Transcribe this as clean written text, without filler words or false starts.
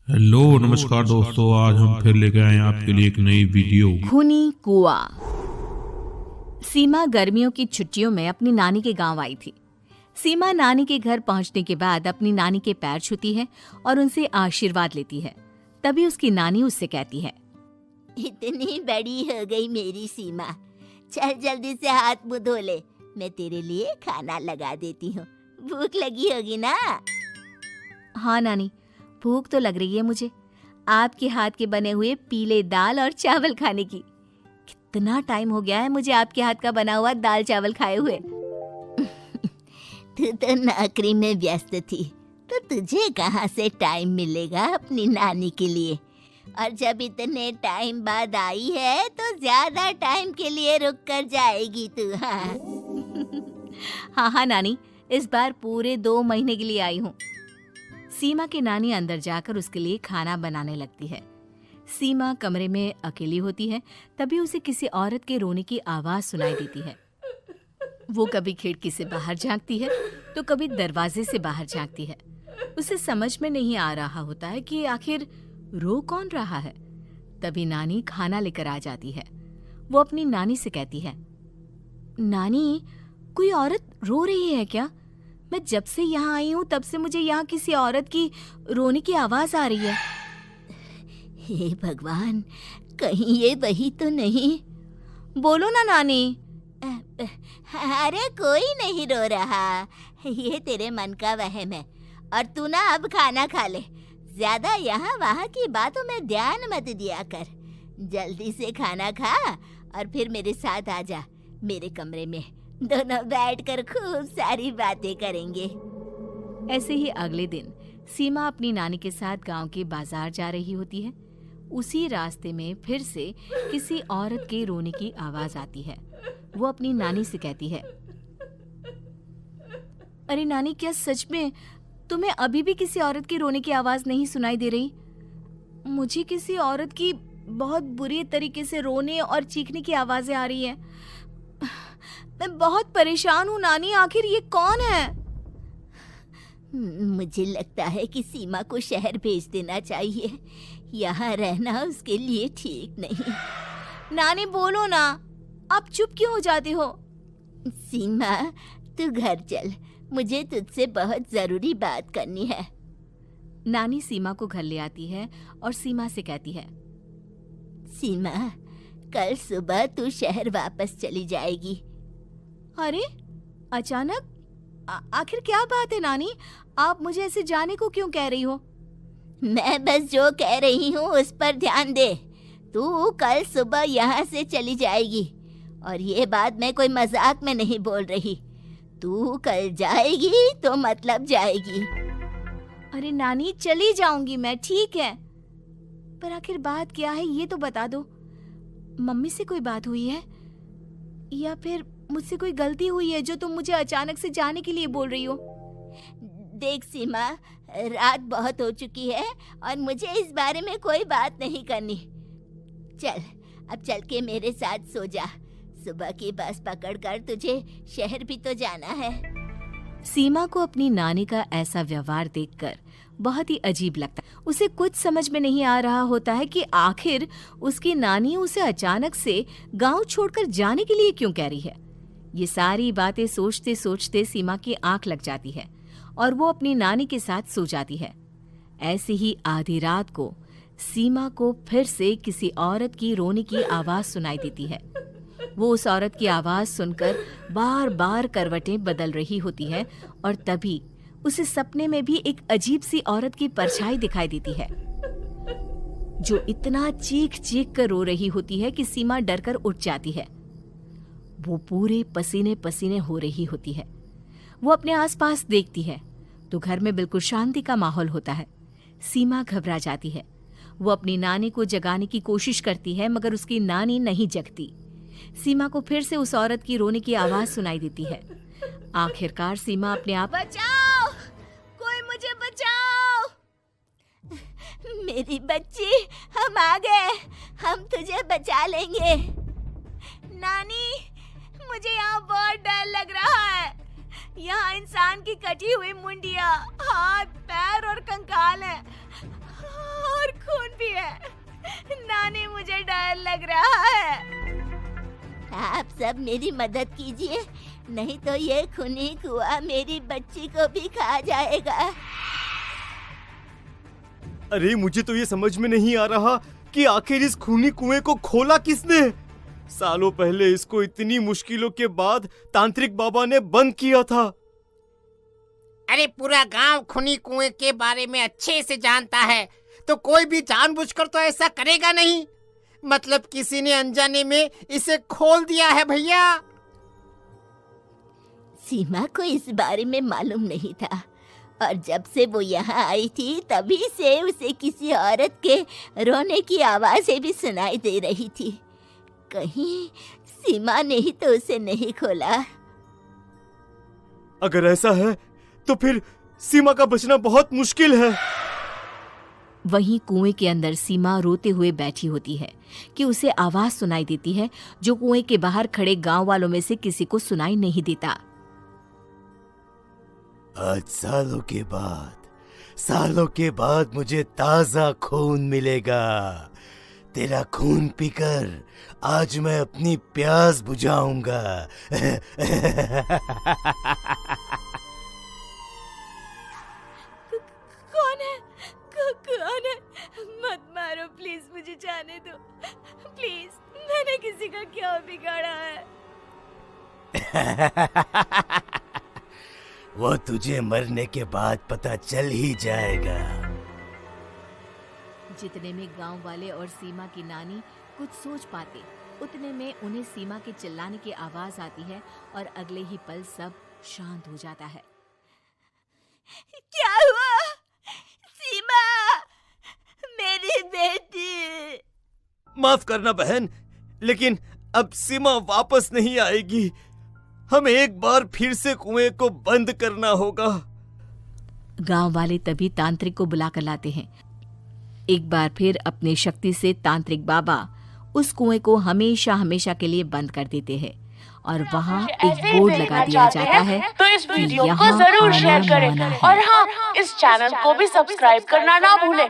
Hello नमस्कार दोस्तों, आज हम फिर लेके आए हैं आपके लिए एक नई वीडियो। खूनी कुआं। सीमा गर्मियों की छुट्टियों में अपनी नानी के गांव आई थी। सीमा नानी के घर पहुंचने के बाद अपनी नानी के पैर छूती है और उनसे आशीर्वाद लेती है। तभी उसकी नानी उससे कहती है, इतनी बड़ी हो गई मेरी सीमा, चल जल्दी से हाथ मुंह धो ले, मैं तेरे लिए खाना लगा देती हूँ। भूख लगी होगी ना? हाँ नानी, भूख तो लग रही है मुझे, आपके हाथ के बने हुए पीले दाल और चावल खाने की। कितना टाइम हो गया है मुझे आपके हाथ का बना हुआ दाल चावल खाए हुए। तू तो नौकरी में व्यस्त थी, तो तुझे कहाँ से टाइम मिलेगा अपनी नानी के लिए? और जब इतने टाइम बाद आई है तो ज्यादा टाइम के लिए रुक कर जाएगी तू। हाँ नानी, इस बार पूरे 2 महीने के लिए आई हूँ। सीमा की नानी अंदर जाकर उसके लिए खाना बनाने लगती है। सीमा कमरे में अकेली होती है, तभी उसे किसी औरत के रोने की आवाज सुनाई देती है। वो कभी खिड़की से बाहर झांकती है तो कभी दरवाजे से बाहर झांकती है। उसे समझ में नहीं आ रहा होता है कि आखिर रो कौन रहा है। तभी नानी खाना लेकर आ जाती है। वो अपनी नानी से कहती है, नानी, कोई औरत रो रही है क्या? मैं जब से यहाँ आई हूँ तब से मुझे यहाँ किसी औरत की रोने की आवाज आ रही है। हे भगवान, कहीं ये वही तो नहीं? बोलो ना नानी। अरे कोई नहीं रो रहा, ये तेरे मन का वहम है। और तू ना अब खाना खा ले, ज्यादा यहाँ वहाँ की बातों में ध्यान मत दिया कर। जल्दी से खाना खा और फिर मेरे साथ आ जा मेरे कमरे में, दोनों बैठकर खूब सारी बातें करेंगे। ऐसे ही अगले दिन सीमा अपनी नानी के साथ गांव के बाजार जा रही होती है। उसी रास्ते में फिर से किसी औरत के रोने की आवाज आती है। वो अपनी नानी से कहती है, अरे नानी, क्या सच में तुम्हें अभी भी किसी औरत के रोने की आवाज नहीं सुनाई दे रही? मुझे किसी औरत की बहुत बुरी तरीके से रोने और चीखने की आवाजें आ रही हैं। मैं बहुत परेशान हूँ नानी, आखिर ये कौन है? मुझे लगता है कि सीमा को शहर भेज देना चाहिए, यहाँ रहना उसके लिए ठीक नहीं। नानी बोलो ना, आप चुप क्यों हो जाते हो? सीमा, तू घर चल, मुझे तुझसे बहुत जरूरी बात करनी है। नानी सीमा को घर ले आती है और सीमा से कहती है, सीमा, कल सुबह तू शहर वापस चली जाएगी। अरे अचानक? आखिर क्या बात है नानी, आप मुझे ऐसे जाने को क्यों कह रही हो? मैं बस जो कह रही हूँ उस पर ध्यान दे। तू कल सुबह यहाँ से चली जाएगी, और ये बात मैं कोई मजाक में नहीं बोल रही। तू कल जाएगी तो मतलब जाएगी। अरे नानी, चली जाऊंगी मैं, ठीक है, पर आखिर बात क्या है ये तो बता दो। मम्मी से कोई बात हुई है या फिर मुझसे कोई गलती हुई है जो तुम मुझे अचानक से जाने के लिए बोल रही हो? देख सीमा, रात बहुत हो चुकी है और मुझे इस बारे में कोई बात नहीं करनी। चल, अब चल के मेरे साथ सो जा। सुबह की बस पकड़कर तुझे शहर भी तो जाना है। सीमा को अपनी नानी का ऐसा व्यवहार देखकर बहुत ही अजीब लगता है। उसे कुछ समझ में नहीं आ रहा होता है कि आखिर उसकी नानी उसे अचानक से गांव छोड़कर जाने के लिए क्यों कह रही है। ये सारी बातें सोचते सोचते सीमा की आंख लग जाती है और वो अपनी नानी के साथ सो जाती है। ऐसे ही आधी रात को सीमा को फिर से किसी औरत की रोने की आवाज सुनाई देती है। वो उस औरत की आवाज सुनकर बार बार करवटें बदल रही होती है और तभी उसे सपने में भी एक अजीब सी औरत की परछाई दिखाई देती है, जो इतना चीख चीख कर रो रही होती है कि सीमा डरकर उठ जाती है। वो पूरे पसीने पसीने हो रही होती है। वो अपने आसपास देखती है तो घर में बिल्कुल शांति का माहौल होता है। सीमा घबरा जाती है। वो अपनी नानी को जगाने की कोशिश करती है, मगर उसकी नानी नहीं जगती। सीमा को फिर से उस औरत की रोने की आवाज सुनाई देती है। आखिरकार सीमा अपने आप, बचाओ, कोई मुझे बचाओ। मेरी बच्ची, हम आ गए, हम तुझे बचा लेंगे। नानी, मुझे यहाँ बहुत डर लग रहा है। यहाँ इंसान की कटी हुई मुंडिया, हाथ, पैर और कंकाल है। लग रहा है। आप सब मेरी मदद कीजिए, नहीं तो ये खूनी कुआं मेरी बच्ची को भी खा जाएगा। अरे मुझे तो ये समझ में नहीं आ रहा कि आखिर इस खूनी कुएं को खोला किसने। सालों पहले इसको इतनी मुश्किलों के बाद तांत्रिक बाबा ने बंद किया था। अरे पूरा गांव खूनी कुएं के बारे में अच्छे से जानता है, तो कोई भी जानबूझकर तो ऐसा करेगा नहीं। मतलब किसी ने अनजाने में इसे खोल दिया है भैया। सीमा को इस बारे में मालूम नहीं था, और जब से वो यहाँ आई थी तभी से उसे किसी औरत के रोने की आवाज़ें भी सुनाई दे रही थी। कहीं सीमा ने ही तो उसे नहीं खोला। अगर ऐसा है तो फिर सीमा का बचना बहुत मुश्किल है। वहीं कुएं के अंदर सीमा रोते हुए बैठी होती है कि उसे आवाज सुनाई देती है जो कुएं के बाहर खड़े गांव वालों में से किसी को सुनाई नहीं देता। आज सालों के बाद मुझे ताजा खून मिलेगा। तेरा खून पीकर आज मैं अपनी प्यास बुझाऊंगा। कौन है? मत मारो प्लीज, मुझे जाने दो प्लीज। मैंने किसी का क्या बिगाड़ा है? वो तुझे मरने के बाद पता चल ही जाएगा। जितने में गांव वाले और सीमा की नानी कुछ सोच पाते, उतने में उन्हें सीमा के चिल्लाने की आवाज आती है और अगले ही पल सब शांत हो जाता है। क्या हुआ? सीमा, मेरी बेटी। माफ करना बहन, लेकिन अब सीमा वापस नहीं आएगी। हमें एक बार फिर से कुएं को बंद करना होगा। गांव वाले तभी तांत्रिक को बुलाकर लाते हैं। एक बार फिर अपनी शक्ति से तांत्रिक बाबा उस कुएं को हमेशा हमेशा के लिए बंद कर देते हैं और वहाँ एक बोर्ड लगा दिया जाता है तो इस वीडियो को जरूर शेयर करें और हाँ, इस चैनल को भी सब्सक्राइब करना ना भूलें।